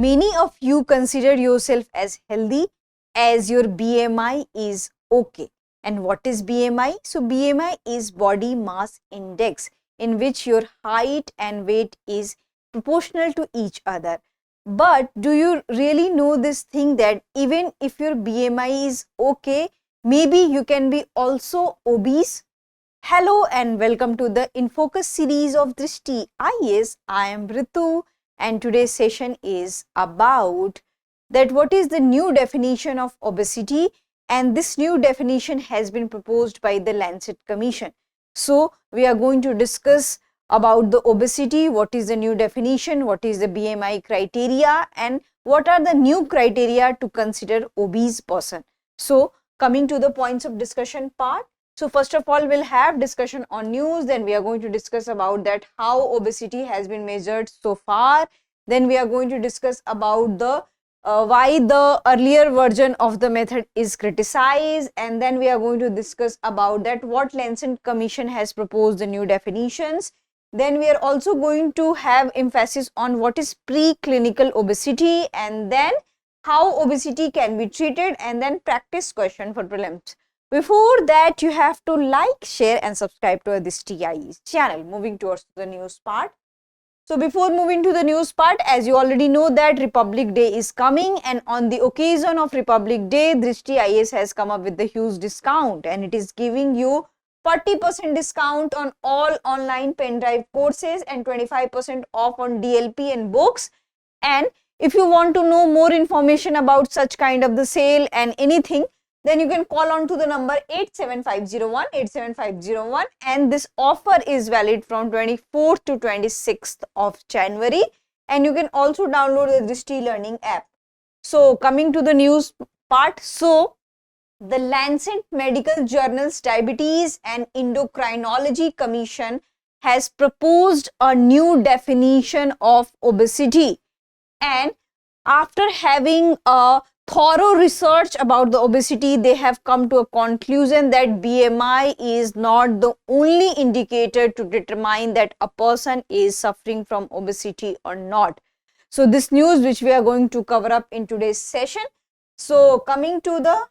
Many of you consider yourself as healthy as your BMI is okay. And what is BMI? So BMI is body mass index, in which your height and weight is proportional to each other. But do you really know this thing that even if your BMI is okay, maybe you can be also obese? Hello and welcome to the InFocus series of Drishti IAS. I am Ritu and today's session is about that what is the new definition of obesity, and this new definition has been proposed by the Lancet Commission. So we are going to discuss about the obesity, what is the new definition, what is the BMI criteria, and what are the new criteria to consider obese person. So coming to the points of discussion part. So first of all, we'll have discussion on news, then we are going to discuss about that how obesity has been measured so far. Then we are going to discuss about the why the earlier version of the method is criticized, and then we are going to discuss about that what Lancet Commission has proposed the new definitions. Then we are also going to have emphasis on what is preclinical obesity, and then how obesity can be treated, and then practice question for prelims. Before that, you have to like, share and subscribe to this TIAS channel. Moving towards the news part. So before moving to the news part, as you already know that Republic Day is coming, and on the occasion of Republic Day, Drishti IAS has come up with the huge discount, and it is giving you 40% discount on all online pen drive courses and 25% off on DLP and books. And if you want to know more information about such kind of the sale and anything, then you can call on to the number 87501, and this offer is valid from 24th to 26th of January, and you can also download the Drishti Learning app. So coming to the news part, so the Lancet Medical Journal's Diabetes and Endocrinology Commission has proposed a new definition of obesity, and after having a thorough research about the obesity, they have come to a conclusion that BMI is not the only indicator to determine that a person is suffering from obesity or not. So this news which we are going to cover up in today's session. So coming to the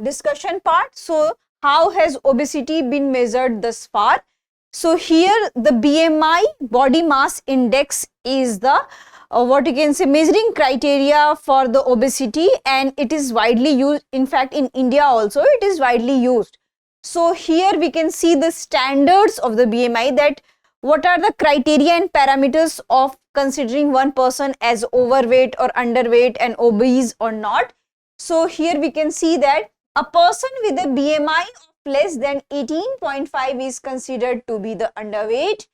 discussion part, so how has obesity been measured thus far? So here the BMI, body mass index, is the what you can say measuring criteria for the obesity, and it is widely used. In fact, in India also it is widely used. So here we can see the standards of the BMI, that what are the criteria and parameters of considering one person as overweight or underweight and obese or not. So here we can see that a person with a BMI of less than 18.5 is considered to be the underweight,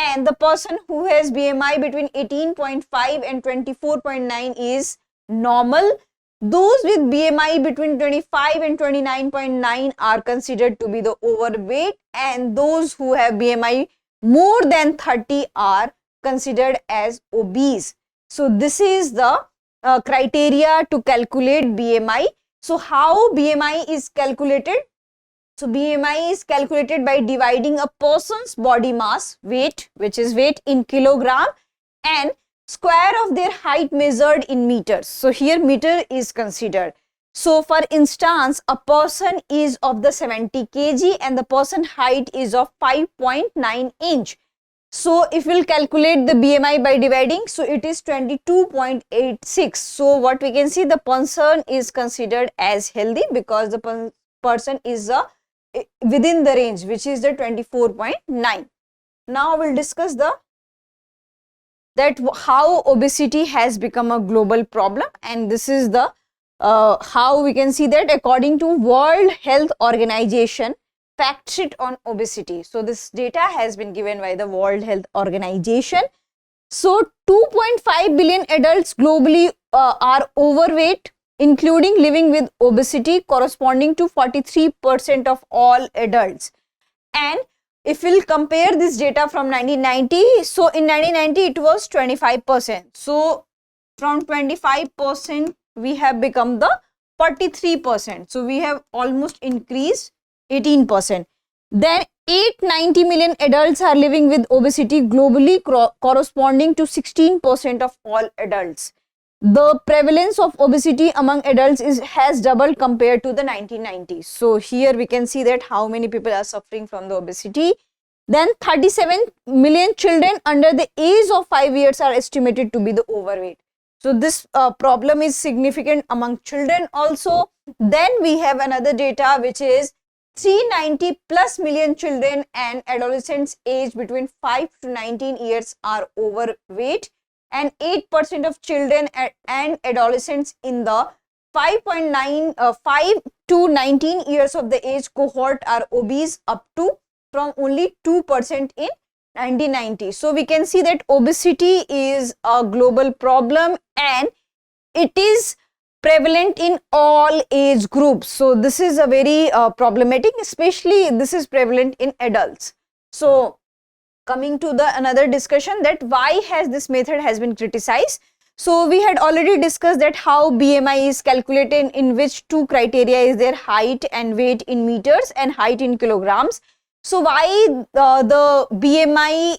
and the person who has BMI between 18.5 and 24.9 is normal. Those with BMI between 25 and 29.9 are considered to be the overweight, and those who have BMI more than 30 are considered as obese. So this is the criteria to calculate BMI. So how BMI is calculated? So BMI is calculated by dividing a person's body mass, weight, which is weight in kilogram, and square of their height measured in meters. So here meter is considered. So for instance, a person is of the 70 kg and the person height is of 5.9 inch. So if we'll calculate the BMI by dividing, so it is 22.86. So what we can see, the person is considered as healthy because the person is within the range, which is the 24.9. Now we'll discuss that how obesity has become a global problem, and this is the how we can see that according to World Health Organization fact sheet on obesity. So this data has been given by the World Health Organization. So 2.5 billion adults globally are overweight, including living with obesity, corresponding to 43% of all adults. And if we'll compare this data from 1990, so in 1990 it was 25%. So from 25% we have become the 43%. So we have almost increased 18%. Then 890 million adults are living with obesity globally, corresponding to 16% of all adults. the prevalence of obesity among adults has doubled compared to the 1990s. So here we can see that how many people are suffering from the obesity. Then 37 million children under the age of 5 years are estimated to be the overweight. So this problem is significant among children also. Then we have another data which is 390 plus million children and adolescents aged between 5 to 19 years are overweight, and 8% of children and adolescents in the 5 to 19 years of the age cohort are obese, up to from only 2% in 1990. So we can see that obesity is a global problem and it is prevalent in all age groups. So this is a very problematic, especially this is prevalent in adults. So coming to the another discussion, that why has this method has been criticized. So we had already discussed that how BMI is calculated, in which two criteria is there, height and weight in meters and height in kilograms. So why the BMI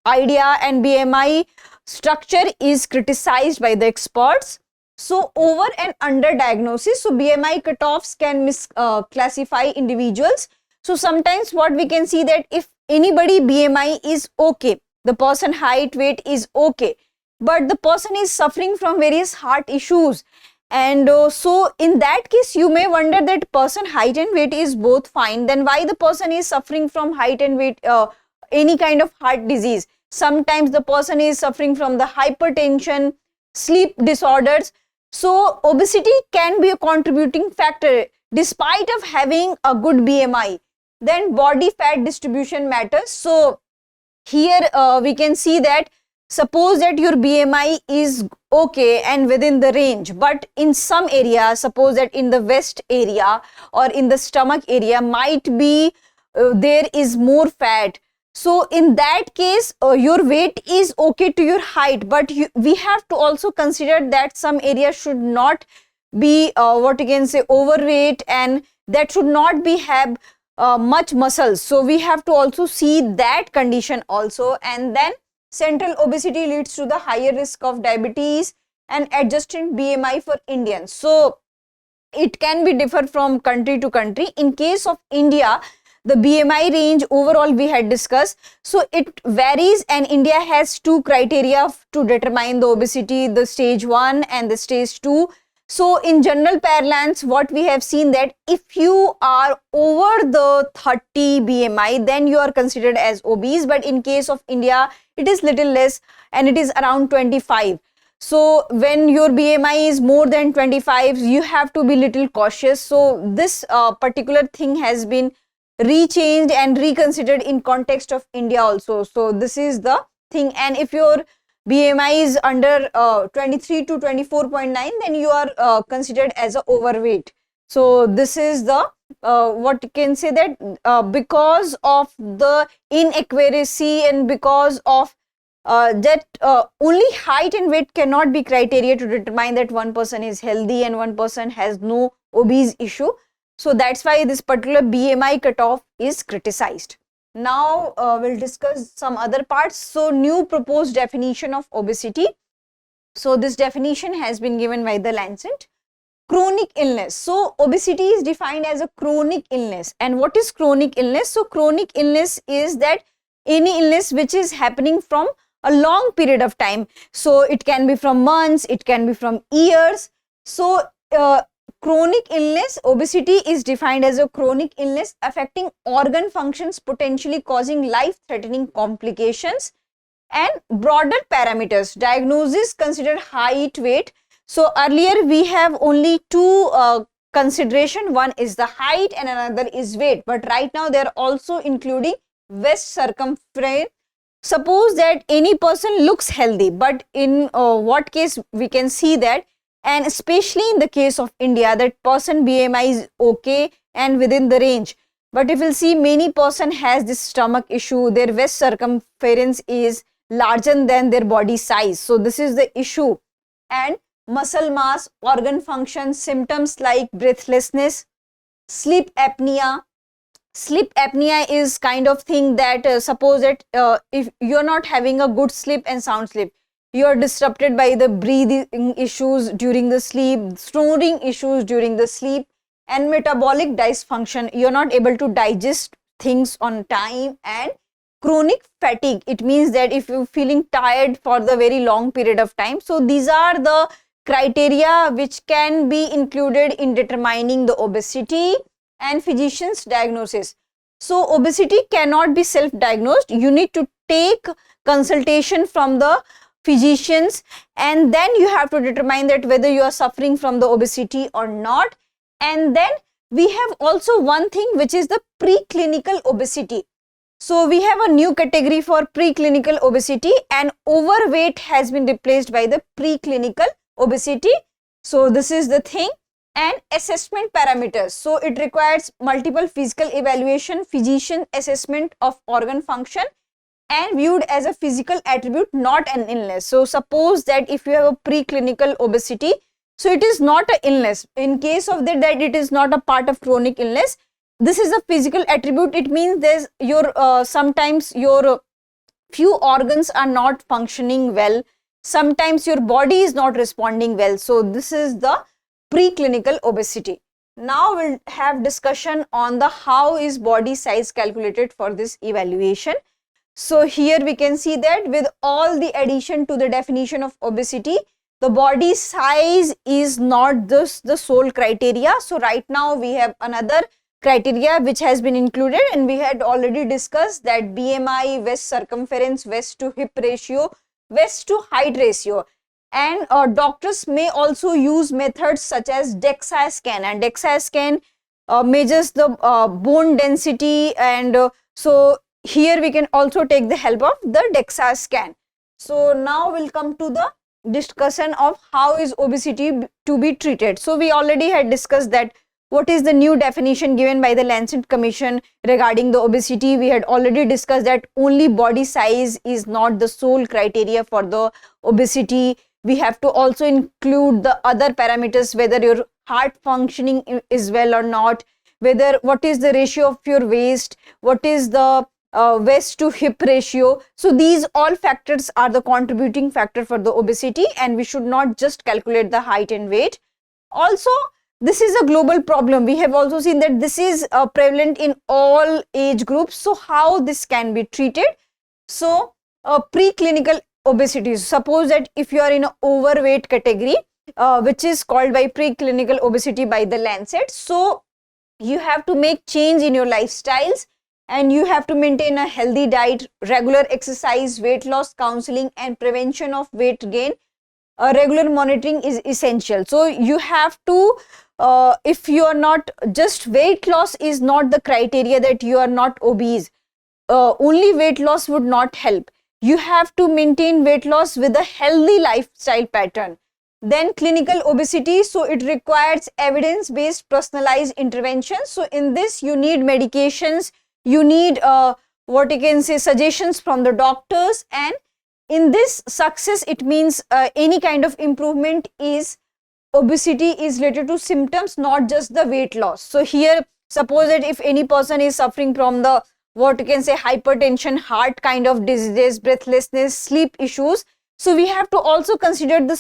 idea and BMI structure is criticized by the experts. So over and under diagnosis, so BMI cutoffs can misclassify individuals. So sometimes what we can see that if anybody BMI is okay, the person height, weight is okay, but the person is suffering from various heart issues, and so in that case you may wonder that person height and weight is both fine, then why the person is suffering from height and weight any kind of heart disease. Sometimes the person is suffering from the hypertension, sleep disorders. So obesity can be a contributing factor despite of having a good BMI. Then body fat distribution matters. So here we can see that suppose that your BMI is okay and within the range, but in some area, suppose that in the waist area or in the stomach area might be there is more fat. So in that case your weight is okay to your height, but we have to also consider that some area should not be what you can say overweight, and that should not be have much muscles. So we have to also see that condition also. And then central obesity leads to the higher risk of diabetes and adjusted BMI for Indians. So it can be differ from country to country. In case of India, the BMI range overall we had discussed, so it varies, and India has two criteria to determine the obesity, the stage 1 and the stage 2. So in general parlance, what we have seen that if you are over the 30 BMI, then you are considered as obese, but in case of India it is little less and it is around 25. So when your BMI is more than 25, you have to be little cautious. So this particular thing has been rechanged and reconsidered in context of India also. So this is the thing, and if your BMI is under 23 to 24.9, then you are considered as a overweight. So this is the what you can say that because of the inaccuracy and because of that only height and weight cannot be criteria to determine that one person is healthy and one person has no obese issue. So that's why this particular BMI cutoff is criticized. Now we'll discuss some other parts. So new proposed definition of obesity. So this definition has been given by the Lancet. Chronic illness. So obesity is defined as a chronic illness. And what is chronic illness? So chronic illness is that any illness which is happening from a long period of time. So it can be from months, it can be from years. So chronic illness, obesity is defined as a chronic illness affecting organ functions, potentially causing life-threatening complications, and broader parameters. Diagnosis consider height, weight. So earlier we have only two consideration. One is the height and another is weight. But right now they are also including waist circumference. Suppose that any person looks healthy, but in what case we can see that, and especially in the case of India, that person BMI is okay and within the range. But if you'll see, many person has this stomach issue, their waist circumference is larger than their body size. So this is the issue. And muscle mass, organ function, symptoms like breathlessness, sleep apnea. Sleep apnea is kind of thing that suppose that if you're not having a good sleep and sound sleep, you are disrupted by the breathing issues during the sleep, snoring issues during the sleep, and metabolic dysfunction. You're not able to digest things on time, and chronic fatigue. It means that if you're feeling tired for the very long period of time. So these are the criteria which can be included in determining the obesity and physician's diagnosis. So obesity cannot be self-diagnosed. You need to take consultation from the physicians, and then you have to determine that whether you are suffering from the obesity or not. And then we have also one thing, which is the preclinical obesity. So we have a new category for preclinical obesity, and overweight has been replaced by the preclinical obesity. So this is the thing. And assessment parameters. So it requires multiple physical evaluation, physician assessment of organ function, and viewed as a physical attribute, not an illness. So suppose that if you have a preclinical obesity, so it is not an illness. In case of that it is not a part of chronic illness. This is a physical attribute. It means there's your sometimes your few organs are not functioning well. Sometimes your body is not responding well. So this is the preclinical obesity. Now we'll have discussion on the how is body size calculated for this evaluation. So here we can see that with all the addition to the definition of obesity, the body size is not the sole criteria. So right now we have another criteria which has been included, and we had already discussed that BMI, waist circumference, waist to hip ratio, waist to height ratio. And doctors may also use methods such as DEXA scan, and DEXA scan measures the bone density, and so here we can also take the help of the DEXA scan. So now we'll come to the discussion of how is obesity to be treated. So we already had discussed that what is the new definition given by the Lancet Commission regarding the obesity. We had already discussed that only body size is not the sole criteria for the obesity. We have to also include the other parameters, whether your heart functioning is well or not, whether what is the ratio of your waist, what is the waist to hip ratio. So these all factors are the contributing factor for the obesity, and we should not just calculate the height and weight. Also, this is a global problem. We have also seen that this is prevalent in all age groups. So how this can be treated? So preclinical obesity. Suppose that if you are in an overweight category, which is called by preclinical obesity by the Lancet, so you have to make change in your lifestyles, and you have to maintain a healthy diet, regular exercise, weight loss counseling, and prevention of weight gain. Regular monitoring is essential. So you have to, if you are not, just weight loss is not the criteria that you are not obese. Only weight loss would not help. You have to maintain weight loss with a healthy lifestyle pattern. Then clinical obesity, so it requires evidence-based personalized interventions. So in this you need medications, you need what you can say suggestions from the doctors, and in this success it means any kind of improvement is obesity is related to symptoms, not just the weight loss. So here suppose that if any person is suffering from the what you can say hypertension, heart kind of diseases, breathlessness, sleep issues, so we have to also consider the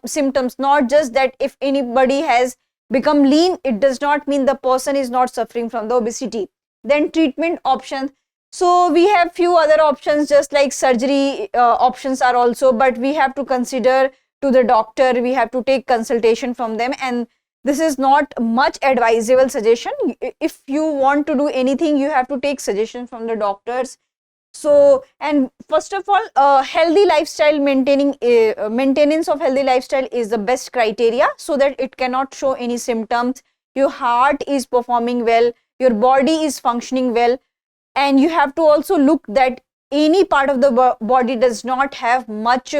symptoms, not just that if anybody has become lean, it does not mean the person is not suffering from the obesity. Then treatment options. So we have few other options, just like surgery options are also, but we have to consider to the doctor, we have to take consultation from them, and this is not much advisable suggestion. If you want to do anything, you have to take suggestion from the doctors. So, and first of all, healthy lifestyle maintenance of healthy lifestyle is the best criteria, so that it cannot show any symptoms. Your heart is performing well, your body is functioning well, and you have to also look that any part of the body does not have much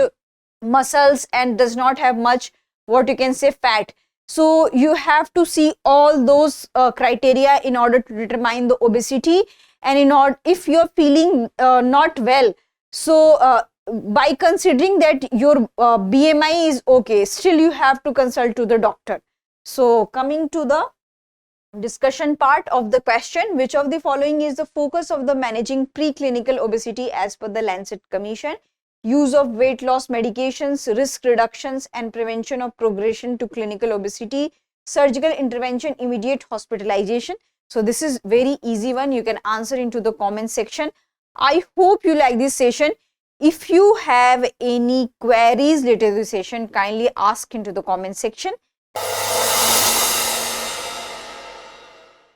muscles and does not have much what you can say fat. So you have to see all those criteria in order to determine the obesity. And in order, if you're feeling not well, so by considering that your BMI is okay, still you have to consult to the doctor. So coming to the discussion part of the question, which of the following is the focus of the managing preclinical obesity as per the Lancet Commission? use of weight loss medications, risk reductions and prevention of progression to clinical obesity, surgical intervention, immediate hospitalization. So this is very easy one. You can answer into the comment section. I hope you like this session. If you have any queries related to this session, kindly ask into the comment section.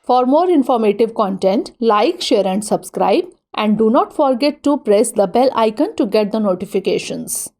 For more informative content, like, share and subscribe, and do not forget to press the bell icon to get the notifications.